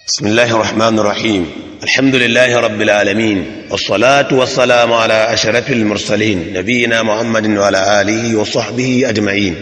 بسم الله الرحمن الرحيم الحمد لله رب العالمين والصلاة والسلام على أشرف المرسلين نبينا محمد وعلى آله وصحبه أجمعين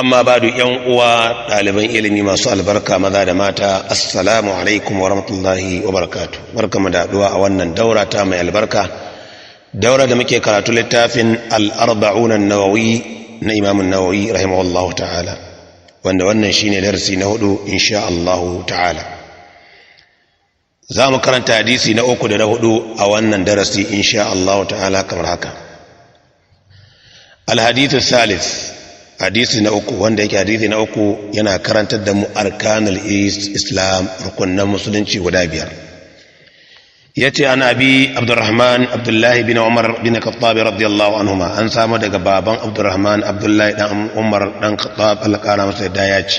أما بعد يوم طالبين علمي ما سأل بركة ماذا ماتا السلام عليكم ورحمة الله وبركاته بركة مدى دعاء وانا دورة تامة البركة دورة دمكي كراتو للتافن الأربعون النووي إمام النووي رحمه الله تعالى wanda wannan shine darasi na hudu insha Allah ta'ala zamu karanta hadisi na uku da na hudu a wannan darasi insha Allah ta'ala kamar haka al-hadithu thalith hadisi na uku wanda yake hadisi na uku yana karantar da mu arkanul islam rukunan musulunci guda biyar yace an abi abdurrahman abdullahi bin umar bin khattab radiyallahu anhuma an samu daga baban abdurrahman abdullahi dan umar dan khattab alqara masa da yace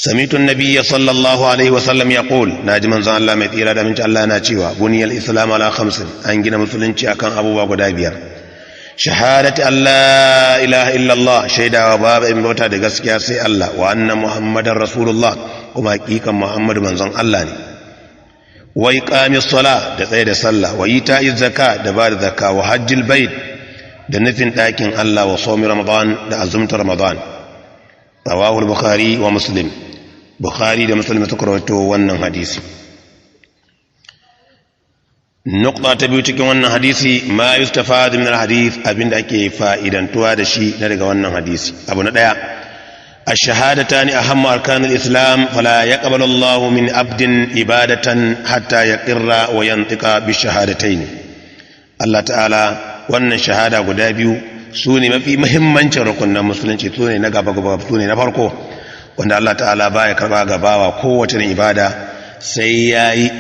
samitu annabiyya sallallahu alaihi wasallam yaqul naji manzon Allah mai tsira da minci Allah yana cewa buniyal islam ala khamsin an gina musulunci akan abubuwa guda biyar shahadati alla ilaha illallah shaidawa babu in bauta da gaskiya sai Allah wa anna muhammadar rasulullah kuma hakikan muhammadu manzon Allah ne wa iqamis sala da tsaye da sallah wa ita'iz zakat da ba da zakka wa hajjil bait da nufin dakin Allah wa sawmi ramadan da azumtar ramadan rawahu al-bukhari wa muslim bukhari da muslim suka rawaito wannan hadisi nukta ta biyu cikin wannan hadisi ma yustafad min al-hadith abinda ake fa'idantuwa da shi daga wannan hadisi abu na daya الشهادتان أهم أركان الإسلام فلا يقبل الله من عبد عبادة حتى يقر وينطق بالشهادتين الله تعالى وأن الشهادة قدابيو سوني ما في مهمة ركنا مسلمين سوني نقابا سوني نفرقو وأن الله تعالى بايك ربا وقوة العبادة سيئي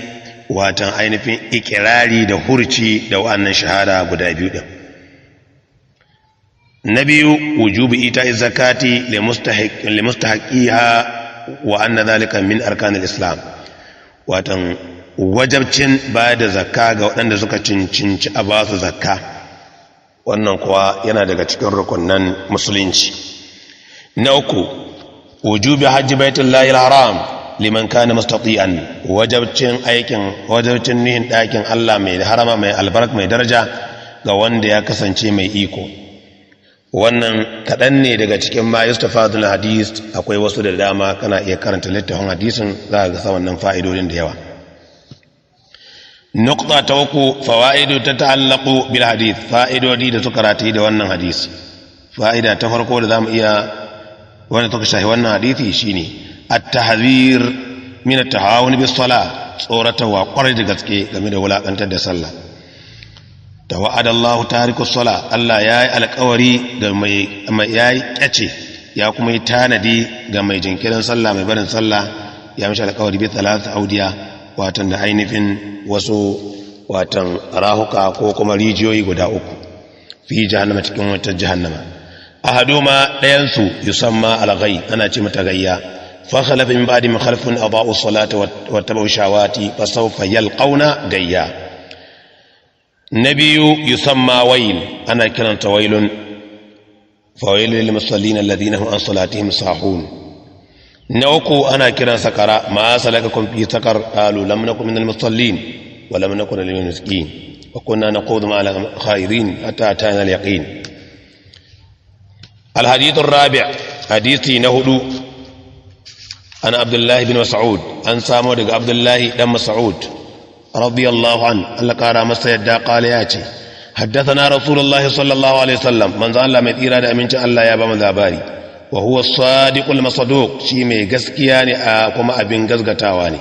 واتن أين في إكراري ده هرشي ده وأن الشهادة قدابيو ده نبي وجوب إيتاء الزكاة لمستحقيها وأن ذلك من أركان الإسلام واتن وجبتين بعد زكاة وأن زكاة تنشنش أباس زكاة wannan kuwa yana daga cikin rukunan musulunci na uku wujubi hajji baitullahi alharam liman kana mustati'an wajibcin nihin dakin Allah mai harama mai albarka mai daraja ga wanda ya kasance mai iko wannan kadan ne daga cikin ma yustafadul hadis akwai wasu da dama kana iya karanta littafin hadisin za ka ga wannan fa'idodin da yawa nukta ta uku fawaidu ta ta'allaqu bil hadith fa'idodi da suka rataye da wannan hadisi fa'ida ta farko da zamu iya wanda take shahi wannan hadisi shine at-tahdhir min at-tahawun bis salah tsoratawa kwarai da gaske game da wulakantar da sallah tawa'ada Allah tarikus sala Allah yayi alƙawari ga mai yayi kace ya kuma yi tanadi ga mai jinkirin sallah mai barin sallah ya mishi alƙawari bi talata audiya watan da ainihin wasu watan rahuka ko kuma rijiyoyi guda uku fi jahannama cikin wata jahannama ahaduma dayan su yusamma al-ghay ana ce mata gayya fa khalafa min ba'di mukhalifun adaa'u salata wa tabu shawati fa sawfa yalqawna gayya نبي يسمى ويل أنا كنت ويل فويل للمصلين الذين هم عن صلاتهم ساهون نوكو أنا كنا سكرا ما سلككم في سكر قالوا لم نكن من المصلين ولم نكن للمسكين وكنا نقود مع الخائرين حتى أتانا اليقين الحديث الرابع حديثي نهدو أنا عبد الله بن مسعود أن سامود عبد الله بن مسعود رضي الله عنه الله قال ما سيدا قال ياتي حدثنا رسول الله صلى الله عليه وسلم من ذا الله mai tsira da amincin Allah ya ba mu labari wa huwa as-sadiqul masduq shi mai gaskiya ne kuma abin gazgatawa ne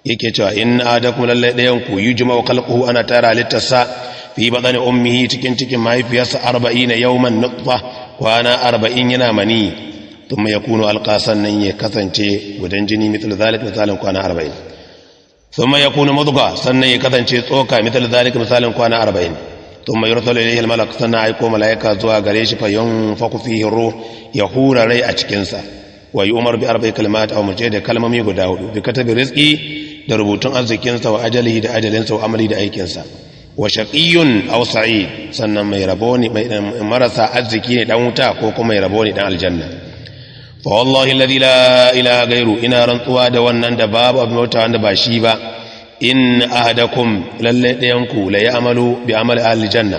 yake cewa in adakum lallai dayan ku yujma'u khalquhu ana tara littasa fi badani ummihi cikin mahaifiyarsa 40 yawman nutfa kwana 40 yana mani thumma yakunu alqasan nan ya kasance gudan jini mithlu zalika misalan kwana 40 ثم يكون مضغة سنة يكتنشي صوكا مثل ذلك مثال كوانا 40 ثم يرسل إليه الملك سنة يكو ملائكة زوا غريش فينفق فيه الروح يهور ري أشكنسا ويؤمر بأربع كلمات أو مجيدة كلمة ميقو داود بكتب رزقي دربوتن أزكنسا وأجله دا أجلنسا وأملي دا أيكنسا وشقي أو سعيد سنة ميربوني مرسا أزكيني داوتا كوكو ميربوني دا الجنة fa wallahi alladhi la ilaha ghairu ina rantsuwa da wannan da babu abin bauta wanda ba shi ba in ahadakum lalle dayanku la ya'malu bi amali ahli janna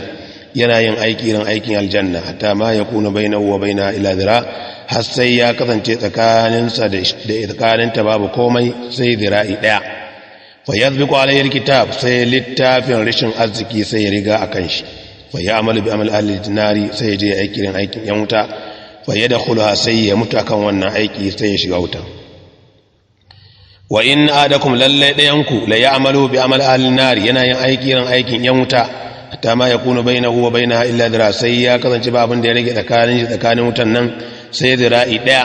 yana yin aiki irin aikin aljanna hatta ma yakunu bainahu wa baina ila dhira har sai ya kasance tsakaninsa da tsakaninta babu komai sai dhira'i daya fa yadbiqu alayhi alkitab sai littafin rishin arziki sai ya riga akan shi fa ya'malu bi amali ahli nari sai ya je aiki irin aikin yan wuta fa yadkhuluha sai ya mutu akan wannan aiki sai ya shiga wuta wa in adakum lalle dayanku la ya'malu bi amali ahli nari yana yin aiki irin aikin yan wuta hatta ma yakunu bainahu wa bainaha illa dhira sai ya kasance ba abin da ya rage tsakanin wutan nan sai dhira'i daya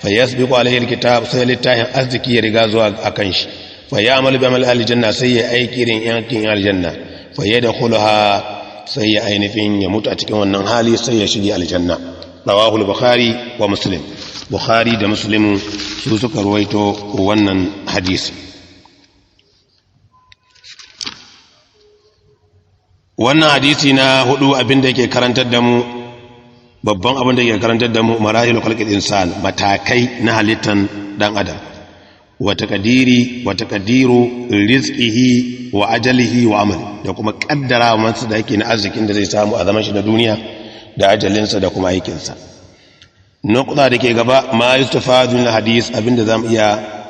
fa yasbiqu alayhi alkitab sai littafin arziki ya riga zuwa akan shi fa ya'malu bi amali ahli janna sai ya aiki irin aikin aljanna fa yadkhuluha sai ya ainihin ya mutu a cikin wannan hali sai ya shige aljanna rawahu al-bukhari wa muslim bukhari da muslim su suka ruwaito wannan hadisi wannan hadisi na hudu abinda yake karantar da mu babban abinda yake karantar da mu marahilul khalqil insan matakai na halittan dan adam wa taqdiru rizqihi wa ajalihi wa amali da kuma kaddara masa da yake na arzikin da zai samu a zaman shi na duniya da ajalinsa da kuma aikinsa nuqta da ke gaba ma yustafadu min hadis abinda zamu iya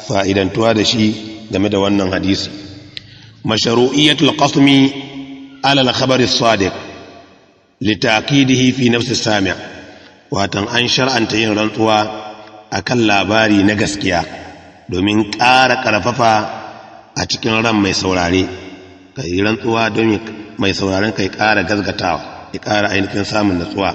fa'idantuwa da shi game da wannan hadisi mashru'iyatul qasmi ala al-khabar as-sadiq litaqidihi fi nafs as-sami' watan an shar'anta yin rantsuwa akan labari na gaskiya domin ƙara ƙarfafa a cikin ran mai saurare kai rantsuwa don mai sauraren kai ƙara gazgatawa ya ƙara ainihin samun natsuwa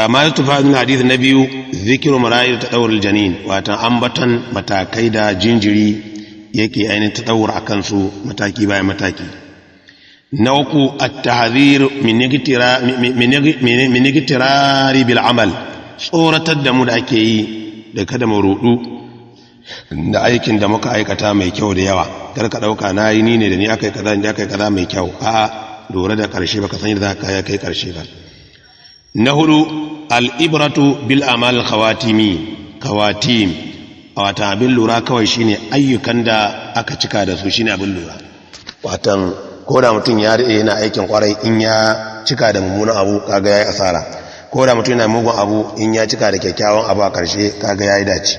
amma ya tufa min hadith na biyu zikiru marayil tadawur janin watan ambatan matakai da jinjiri yake ainihin tadawur akan su mataki bayan mataki na uku at-tahdhir min igtirari bil amal tsoratar da mu da ake yi da kada mu rudu da aikin da muka aikata mai kyau da yawa kar ka dauka nayi ni ne da ni akai kaza ni akai kaza mai kyau a'a lura da karshe baka san yadda ka kai karshe ba na hudu al-ibratu bil amal kawatim wata abin lura kawai shine ayyukan da aka cika da su shine abin lura watan ko da mutum ya rike yana aikin kwarai in ya cika da mummunan abu kaga yayi asara ko da mutum yana mugun abu in ya cika da kyakkyawan abu a karshe kaga yayi dace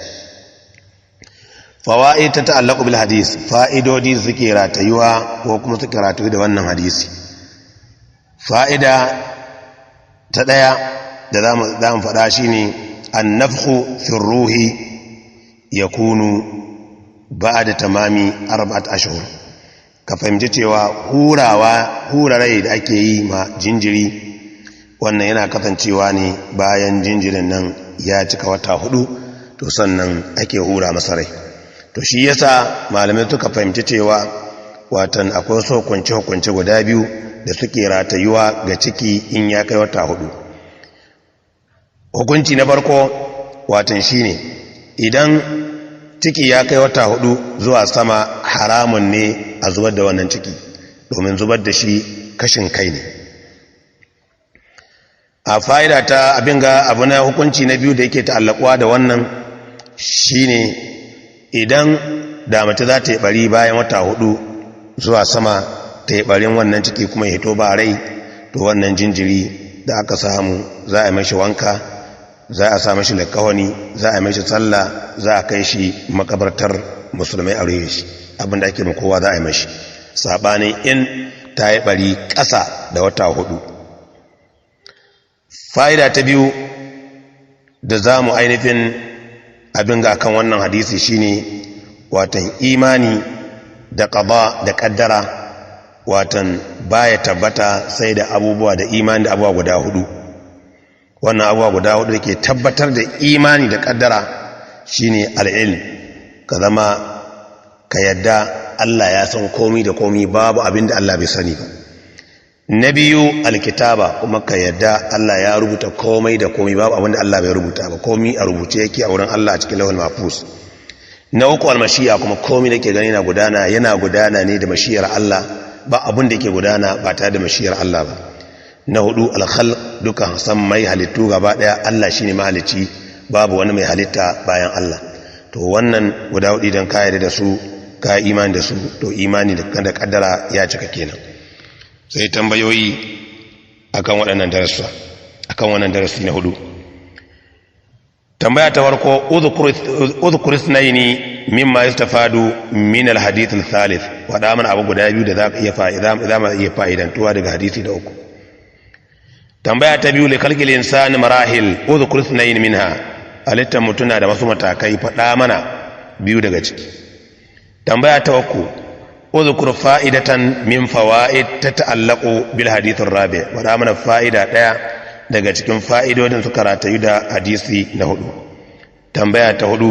fawaid ta ta'allaqu bil hadis fa'idodi suke ratayuwa ko kuma suke ratayu da wannan hadisi fa'ida ta daya da zamu faɗa shine an-nafkhu fi ruhi yakunu ba'da tamami 4 ashhur ka fahimci cewa hurarai da ake yi ma jinjiri wannan yana kasancewa ne bayan jinjirin nan ya cika wata 4 to sannan ake hura masa rai to shi yasa malamai suka fahimci cewa watan akwai so hukunce guda biyu da suke ratayuwa ga ciki in ya kai wata 4 hukunci na farko watan shine idan ciki ya kai wata 4 zuwa sama haramun ne a zubar da wannan ciki domin zubar da shi kashin kai ne a fa'ida ta abin ga abu na hukunci na biyu da yake ta'allakuwa da wannan shine idan da mace za ta yi bari bayan wata 4 zuwa sama ta yi barin wannan ciki kuma ya hito ba rai to wannan jinjiri da aka samu za a mashi wanka za a sa mashi lakawani za a mashi sallah za a kai shi makabartar musulmai a rufe shi abinda ake ma kowa za a yi mashi sabanin in ta yi bari ƙasa da wata 4 fa'ida ta biyu da za mu ainihin abin ga kan wannan hadisi shine watan imani da qada da kaddara watan baya tabbata sai da abubuwa da imani da abubuwa guda 4 wannan abubuwa guda 4 da ke tabbatar da imani da kaddara shine al-ilm ka zama ka yadda Allah ya san komai da komai babu abin da Allah bai sani ba na biyu alkitaba kuma ka yadda Allah ya rubuta komai da komai babu abin da Allah bai rubuta ba komai a rubuce yake a wurin Allah a cikin lawhul mahfuz na uku almashiya kuma komai da ke gani yana gudana ne da mashiyar Allah ba abin da yake gudana ba tare da mashiyar Allah ba na hudu al-khalq dukan san mai halittu gaba daya Allah shine mahalicci babu wani mai halitta bayan Allah to wannan guda hudu idan ka yarda da su ka imani da su to imani da kaddara ya cika kenan sai tambayoyi akan waɗannan darussa akan wannan darasi na hudu tambaya ta farko udhkur ithnaini mimma yastafadu min alhadith althalith wada mana abu guda biyu da za ka iya fa'idantuwa daga hadisi da uku tambaya ta biyu li khalqil insani marahil udhkur ithnaini minha alitta mutuna da wasu matakai fada mana biyu daga ciki tambaya ta uku udhkur fa'idatan min fawaid tata'allaqu bil hadith ar-rabi wada mana fa'ida daya daga cikin fa'idodin suka ratayu da hadisi na hudu tambaya ta hudu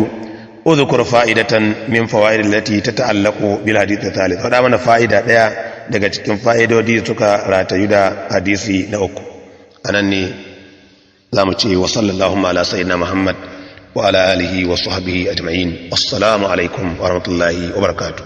udhkur fa'idatan min fawaid allati tata'allaqu bil hadith ath-thalith wada mana fa'ida daya daga cikin fa'idodi suka ratayu da hadisi na uku anan ne zamu ce wa sallallahu ala sayyidina muhammad wa ala alihi wa sahbihi ajma'in assalamu alaikum wa rahmatullahi wa barakatuh